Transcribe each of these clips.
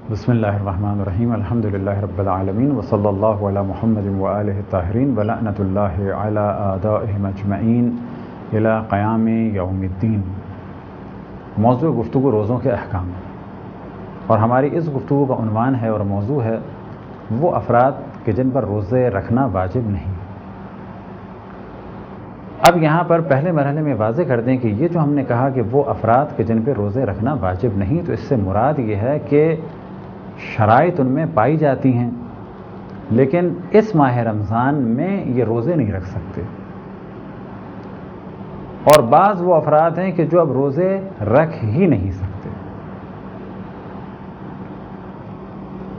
بسم اللہ الرحمن الرحیم الحمدللہ رب العالمین وصلی اللہ علی محمد وآلہ الطاہرین ولعنۃ اللہ علی اعدائہم اجمعین الی قیام یوم الدین۔ موضوع گفتگو روزوں کے احکام، اور ہماری اس گفتگو کا عنوان ہے اور موضوع ہے وہ افراد کہ جن پر روزے رکھنا واجب نہیں۔ اب یہاں پر پہلے مرحلے میں واضح کر دیں کہ یہ جو ہم نے کہا کہ وہ افراد کہ جن پہ روزے رکھنا واجب نہیں، تو اس سے مراد یہ ہے کہ شرائط ان میں پائی جاتی ہیں لیکن اس ماہ رمضان میں یہ روزے نہیں رکھ سکتے، اور بعض وہ افراد ہیں کہ جو اب روزے رکھ ہی نہیں سکتے۔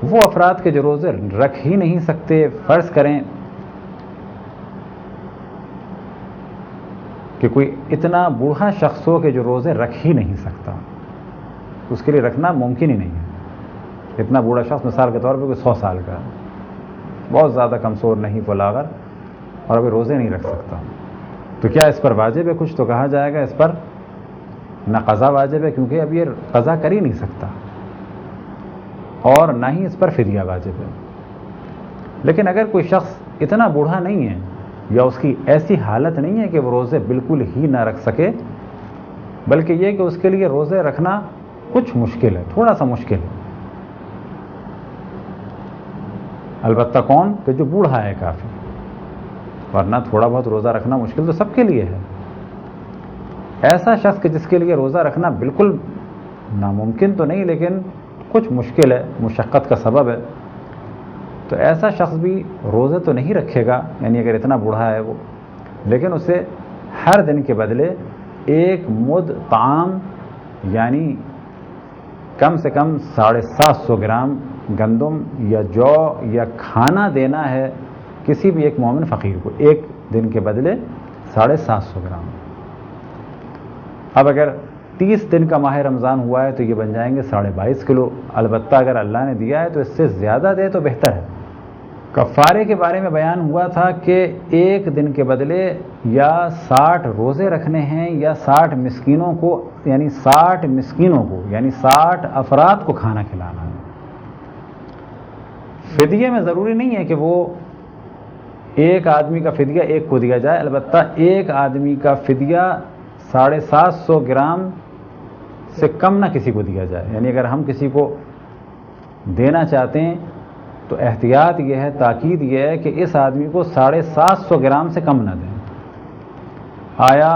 وہ افراد کے جو روزے رکھ ہی نہیں سکتے، فرض کریں کہ کوئی اتنا بوڑھا شخص ہو کہ جو روزے رکھ ہی نہیں سکتا، اس کے لیے رکھنا ممکن ہی نہیں ہے۔ اتنا بوڑھا شخص مثال کے طور پہ کوئی 100 سال کا، بہت زیادہ کمزور نہیں فلاغر، اور ابھی روزے نہیں رکھ سکتا، تو کیا اس پر واجب ہے؟ کچھ تو کہا جائے گا اس پر نہ قضا واجب ہے، کیونکہ اب یہ قضا کر ہی نہیں سکتا، اور نہ ہی اس پر فدیہ واجب ہے۔ لیکن اگر کوئی شخص اتنا بوڑھا نہیں ہے یا اس کی ایسی حالت نہیں ہے کہ وہ روزے بالکل ہی نہ رکھ سکے، بلکہ یہ کہ اس کے لیے روزے رکھنا کچھ مشکل ہے، تھوڑا سا مشکل ہے، البتہ کون کہ جو بوڑھا ہے کافی، ورنہ تھوڑا بہت روزہ رکھنا مشکل تو سب کے لیے ہے۔ ایسا شخص کہ جس کے لیے روزہ رکھنا بالکل ناممکن تو نہیں لیکن کچھ مشکل ہے، مشقت کا سبب ہے، تو ایسا شخص بھی روزے تو نہیں رکھے گا، یعنی اگر اتنا بوڑھا ہے وہ، لیکن اسے ہر دن کے بدلے 1 مد طعام یعنی کم سے کم 750 گرام گندم یا جو یا کھانا دینا ہے کسی بھی ایک مومن فقیر کو، ایک دن کے بدلے 750 گرام۔ اب اگر 30 دن کا ماہ رمضان ہوا ہے تو یہ بن جائیں گے 22.5 کلو، البتہ اگر اللہ نے دیا ہے تو اس سے زیادہ دے تو بہتر ہے۔ کفارے کے بارے میں بیان ہوا تھا کہ ایک دن کے بدلے یا 60 روزے رکھنے ہیں یا 60 مسکینوں کو یعنی 60 افراد کو کھانا کھلانا ہے۔ فدیے میں ضروری نہیں ہے کہ وہ ایک آدمی کا فدیہ ایک کو دیا جائے، البتہ ایک آدمی کا فدیہ 750 گرام سے کم نہ کسی کو دیا جائے، یعنی اگر ہم کسی کو دینا چاہتے ہیں تو احتیاط یہ ہے، تاکید یہ ہے کہ اس آدمی کو 750 گرام سے کم نہ دیں۔ آیا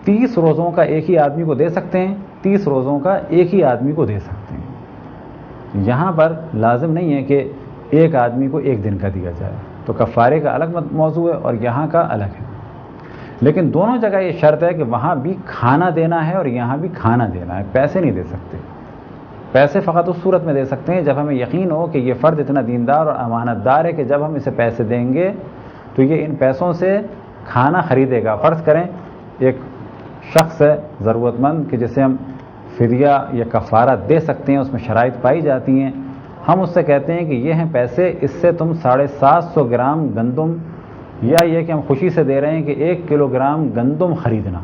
30 روزوں کا ایک ہی آدمی کو دے سکتے ہیں؟ 30 روزوں کا ایک ہی آدمی کو دے سکتے ہیں۔ یہاں پر لازم نہیں ہے کہ ایک آدمی کو ایک دن کا دیا جائے، تو کفارے کا الگ موضوع ہے اور یہاں کا الگ ہے، لیکن دونوں جگہ یہ شرط ہے کہ وہاں بھی کھانا دینا ہے اور یہاں بھی کھانا دینا ہے، پیسے نہیں دے سکتے۔ پیسے فقط اس صورت میں دے سکتے ہیں جب ہمیں یقین ہو کہ یہ فرد اتنا دیندار اور امانت دار ہے کہ جب ہم اسے پیسے دیں گے تو یہ ان پیسوں سے کھانا خریدے گا۔ فرض کریں ایک شخص ہے ضرورت مند کہ جسے ہم فدیہ یا کفارہ دے سکتے ہیں، اس میں شرائط پائی جاتی ہیں، ہم اس سے کہتے ہیں کہ یہ ہیں پیسے، اس سے تم 750 گرام گندم، یا یہ کہ ہم خوشی سے دے رہے ہیں کہ 1 کلو گرام گندم خریدنا،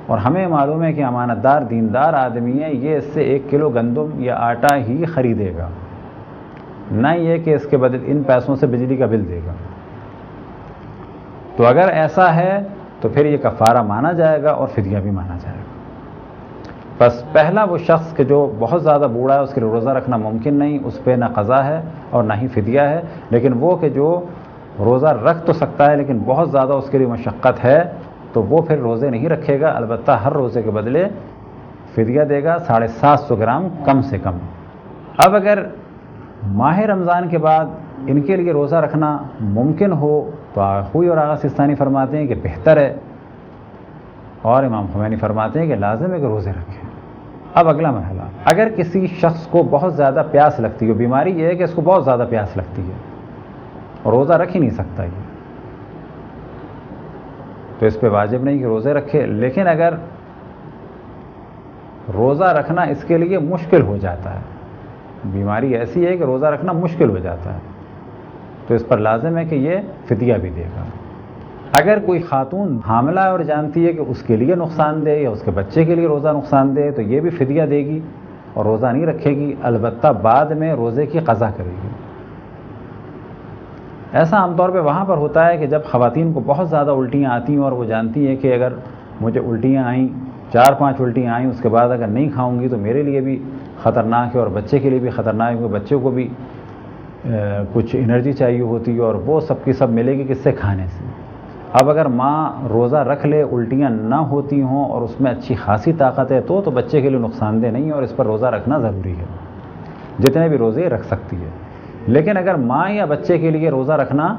اور ہمیں معلوم ہے کہ امانت دار دیندار آدمی ہے، یہ اس سے 1 کلو گندم یا آٹا ہی خریدے گا، نہ یہ کہ اس کے بدلے ان پیسوں سے بجلی کا بل دے گا۔ تو اگر ایسا ہے تو پھر یہ کفارہ مانا جائے گا اور فدیہ بھی مانا جائے گا۔ بس پہلا وہ شخص کہ جو بہت زیادہ بوڑھا ہے، اس کے لیے روزہ رکھنا ممکن نہیں، اس پہ نہ قضا ہے اور نہ ہی فدیہ ہے، لیکن وہ کہ جو روزہ رکھ تو سکتا ہے لیکن بہت زیادہ اس کے لیے مشقت ہے، تو وہ پھر روزے نہیں رکھے گا، البتہ ہر روزے کے بدلے فدیہ دے گا 750 گرام کم سے کم۔ اب اگر ماہ رمضان کے بعد ان کے لیے روزہ رکھنا ممکن ہو تو خوئی اور آغا سستانی فرماتے ہیں کہ بہتر ہے، اور امام خمینی فرماتے ہیں کہ لازم ہے کہ روزے رکھیں۔ اب اگلا مرحلہ، اگر کسی شخص کو بہت زیادہ پیاس لگتی ہو، بیماری یہ ہے کہ اس کو بہت زیادہ پیاس لگتی ہے اور روزہ رکھ ہی نہیں سکتا یہ، تو اس پہ واجب نہیں کہ روزے رکھے، لیکن اگر روزہ رکھنا اس کے لیے مشکل ہو جاتا ہے، بیماری ایسی ہے کہ روزہ رکھنا مشکل ہو جاتا ہے، تو اس پر لازم ہے کہ یہ فدیہ بھی دے گا۔ اگر کوئی خاتون حاملہ ہے اور جانتی ہے کہ اس کے لیے نقصان دہ یا اس کے بچے کے لیے روزہ نقصان دہ تو یہ بھی فدیہ دے گی، اور روزہ نہیں رکھے گی، البتہ بعد میں روزے کی قضا کرے گی۔ ایسا عام طور پہ وہاں پر ہوتا ہے کہ جب خواتین کو بہت زیادہ الٹیاں آتی ہیں اور وہ جانتی ہیں کہ اگر مجھے الٹیاں آئیں، 4-5 الٹیاں آئیں، اس کے بعد اگر نہیں کھاؤں گی تو میرے لیے بھی خطرناک ہے اور بچے کے لیے بھی خطرناک ہے، کیونکہ بچے کو بھی کچھ انرجی چاہیے ہوتی ہے اور وہ سب کی سب ملے گی کس سے؟ کھانے سے۔ اب اگر ماں روزہ رکھ لے، الٹیاں نہ ہوتی ہوں اور اس میں اچھی خاصی طاقت ہے تو بچے کے لیے نقصان دہ نہیں ہے اور اس پر روزہ رکھنا ضروری ہے، جتنے بھی روزے رکھ سکتی ہے۔ لیکن اگر ماں یا بچے کے لیے روزہ رکھنا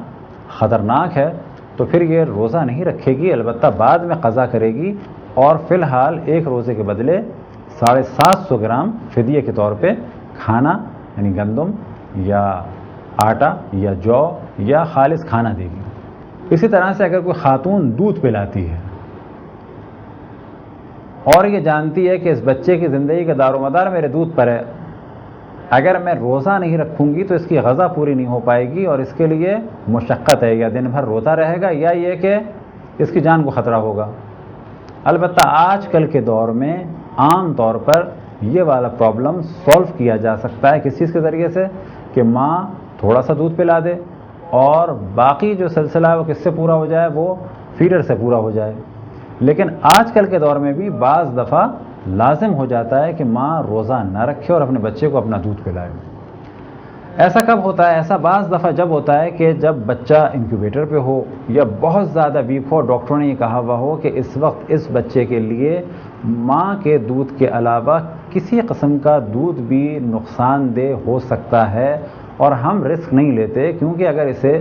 خطرناک ہے تو پھر یہ روزہ نہیں رکھے گی، البتہ بعد میں قضا کرے گی، اور فی الحال ایک روزے کے بدلے 750 گرام فدیے کے طور پہ کھانا یعنی گندم یا آٹا یا جو یا خالص کھانا دے گی۔ اسی طرح سے اگر کوئی خاتون دودھ پلاتی ہے اور یہ جانتی ہے کہ اس بچے کی زندگی کا دار و مدار میرے دودھ پر ہے، اگر میں روزہ نہیں رکھوں گی تو اس کی غذا پوری نہیں ہو پائے گی اور اس کے لیے مشقت ہے، یا دن بھر روتا رہے گا یا یہ کہ اس کی جان کو خطرہ ہوگا۔ البتہ آج کل کے دور میں عام طور پر یہ والا پرابلم سولو کیا جا سکتا ہے کس چیز کے ذریعے سے کہ ماں تھوڑا سا دودھ پلا دے اور باقی جو سلسلہ ہے وہ کس سے پورا ہو جائے؟ وہ فیڈر سے پورا ہو جائے۔ لیکن آج کل کے دور میں بھی بعض دفعہ لازم ہو جاتا ہے کہ ماں روزہ نہ رکھے اور اپنے بچے کو اپنا دودھ پلائے۔ ایسا کب ہوتا ہے؟ ایسا بعض دفعہ جب ہوتا ہے کہ جب بچہ انکیوبیٹر پہ ہو یا بہت زیادہ ویک ہو، ڈاکٹروں نے یہ کہا ہوا ہو کہ اس وقت اس بچے کے لیے ماں کے دودھ کے علاوہ کسی قسم کا دودھ بھی نقصان دہ ہو سکتا ہے اور ہم رسک نہیں لیتے، کیونکہ اگر اسے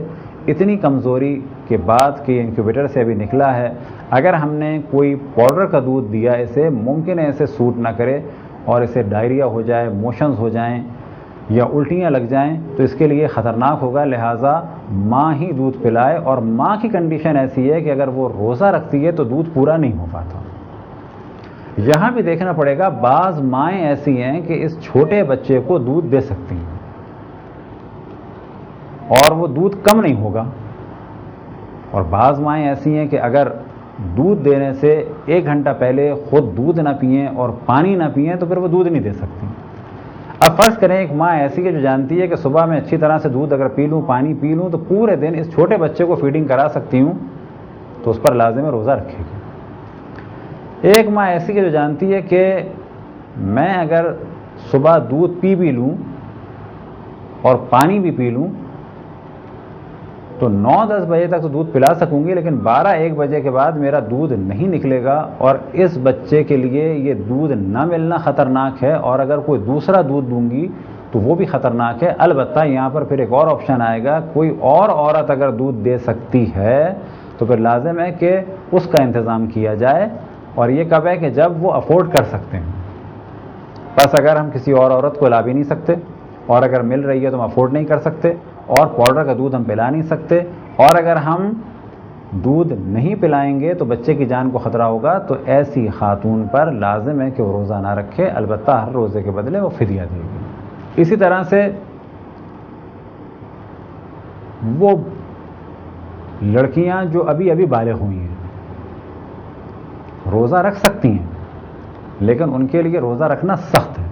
اتنی کمزوری کے بعد کہ انکیوبیٹر سے ابھی نکلا ہے، اگر ہم نے کوئی پاؤڈر کا دودھ دیا اسے، ممکن ہے اسے سوٹ نہ کرے اور اسے ڈائریا ہو جائے، موشنز ہو جائیں یا الٹیاں لگ جائیں تو اس کے لیے خطرناک ہوگا، لہٰذا ماں ہی دودھ پلائے۔ اور ماں کی کنڈیشن ایسی ہے کہ اگر وہ روزہ رکھتی ہے تو دودھ پورا نہیں ہو پاتا۔ یہاں بھی دیکھنا پڑے گا، بعض مائیں ایسی ہیں کہ اس چھوٹے بچے کو دودھ دے سکتی ہیں اور وہ دودھ کم نہیں ہوگا، اور بعض مائیں ایسی ہیں کہ اگر دودھ دینے سے 1 گھنٹہ پہلے خود دودھ نہ پئیں اور پانی نہ پئیں تو پھر وہ دودھ نہیں دے سکتی۔ اب فرض کریں ایک ماں ایسی ہے جو جانتی ہے کہ صبح میں اچھی طرح سے دودھ اگر پی لوں، پانی پی لوں تو پورے دن اس چھوٹے بچے کو فیڈنگ کرا سکتی ہوں، تو اس پر لازم ہے روزہ رکھے گی۔ ایک ماں ایسی ہے جو جانتی ہے کہ میں اگر صبح دودھ پی بھی لوں اور پانی بھی پی لوں تو 9-10 بجے تک تو دودھ پلا سکوں گی، لیکن 12-1 بجے کے بعد میرا دودھ نہیں نکلے گا اور اس بچے کے لیے یہ دودھ نہ ملنا خطرناک ہے، اور اگر کوئی دوسرا دودھ دوں گی تو وہ بھی خطرناک ہے۔ البتہ یہاں پر پھر ایک اور آپشن آئے گا، کوئی اور عورت اگر دودھ دے سکتی ہے تو پھر لازم ہے کہ اس کا انتظام کیا جائے، اور یہ کب ہے کہ جب وہ افورڈ کر سکتے ہیں۔ بس اگر ہم کسی اور عورت کو لا بھی نہیں سکتے اور اگر مل رہی ہے تو ہم افورڈ نہیں کر سکتے اور پاؤڈر کا دودھ ہم پلا نہیں سکتے، اور اگر ہم دودھ نہیں پلائیں گے تو بچے کی جان کو خطرہ ہوگا، تو ایسی خاتون پر لازم ہے کہ وہ روزہ نہ رکھے، البتہ ہر روزے کے بدلے وہ فدیہ دے گی۔ اسی طرح سے وہ لڑکیاں جو ابھی بالغ ہوئی ہیں روزہ رکھ سکتی ہیں، لیکن ان کے لیے روزہ رکھنا سخت ہے۔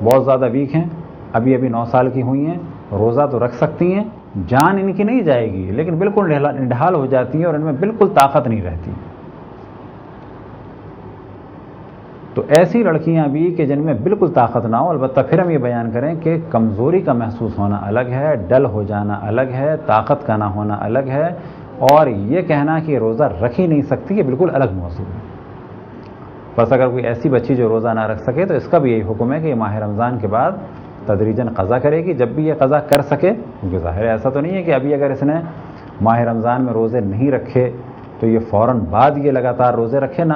بہت زیادہ ویک ہیں، ابھی 9 سال کی ہوئی ہیں، روزہ تو رکھ سکتی ہیں، جان ان کی نہیں جائے گی لیکن بالکل نڈھال ہو جاتی ہیں اور ان میں بالکل طاقت نہیں رہتی۔ تو ایسی لڑکیاں بھی کہ جن میں بالکل طاقت نہ ہو، البتہ پھر ہم یہ بیان کریں کہ کمزوری کا محسوس ہونا الگ ہے، ڈل ہو جانا الگ ہے، طاقت کا نہ ہونا الگ ہے، اور یہ کہنا کہ روزہ رکھ ہی نہیں سکتی یہ بالکل الگ موضوع ہے۔ بس اگر کوئی ایسی بچی جو روزہ نہ رکھ سکے تو اس کا بھی یہی حکم ہے کہ یہ ماہ رمضان کے بعد تدریجاً قضا کرے گی، جب بھی یہ قضا کر سکے، کیونکہ ظاہر ایسا تو نہیں ہے کہ ابھی اگر اس نے ماہ رمضان میں روزے نہیں رکھے تو یہ فوراً بعد یہ لگاتار روزے رکھے نا۔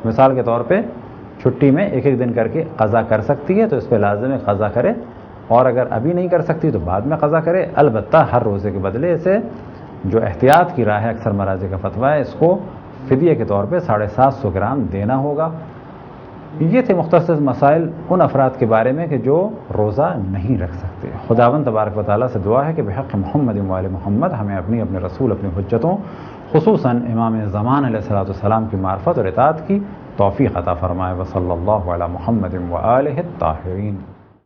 مثال کے طور پہ چھٹی میں 1 دن کر کے قضا کر سکتی ہے تو اس پہ لازم ہے قضا کرے، اور اگر ابھی نہیں کر سکتی تو بعد میں قضا کرے، البتہ ہر روزے کے بدلے اسے جو احتیاط کی راہ ہے اکثر مراجع کا فتویٰ ہے، اس کو فدیے کے طور پہ 750 گرام دینا ہوگا۔ یہ تھے مختصر مسائل ان افراد کے بارے میں کہ جو روزہ نہیں رکھ سکتے۔ خداوند تبارک و تعالیٰ سے دعا ہے کہ بحق محمد و آل محمد ہمیں اپنے رسول، اپنی حجتوں، خصوصاً امام زمان علیہ الصلوۃ والسلام کی معرفت اور اطاعت کی توفیق عطا فرمائے. وصلی اللہ علی محمد و آلہ الطاہرین.